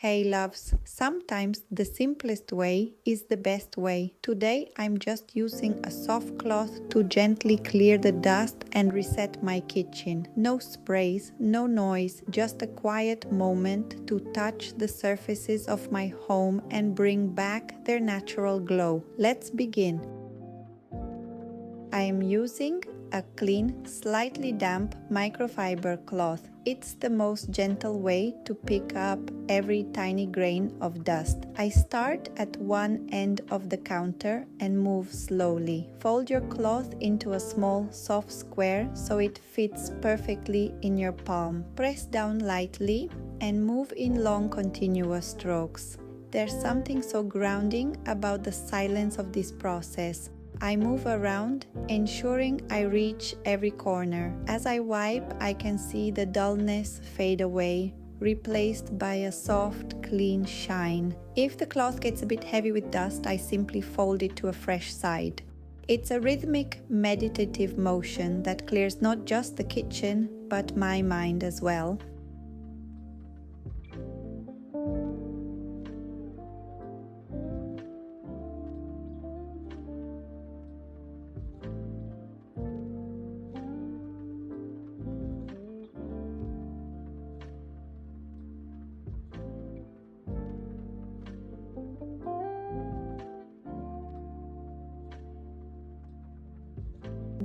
Hey loves, sometimes the simplest way is the best way. Today I'm just using a soft cloth to gently clear the dust and reset my kitchen. No sprays, no noise, just a quiet moment to touch the surfaces of my home and bring back their natural glow. Let's begin. I am using a clean, slightly damp microfiber cloth. It's the most gentle way to pick up every tiny grain of dust. I start at one end of the counter and move slowly. Fold your cloth into a small, soft square so it fits perfectly in your palm. Press down lightly and move in long, continuous strokes. There's something so grounding about the silence of this process. I move around, ensuring I reach every corner. As I wipe, I can see the dullness fade away, replaced by a soft, clean shine. If the cloth gets a bit heavy with dust, I simply fold it to a fresh side. It's a rhythmic, meditative motion that clears not just the kitchen, but my mind as well.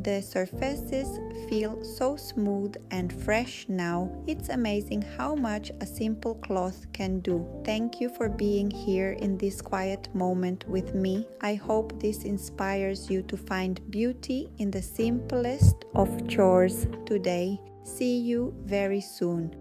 The surfaces feel so smooth and fresh now. It's amazing how much a simple cloth can do. Thank you for being here in this quiet moment with me. I hope this inspires you to find beauty in the simplest of chores today. See you very soon.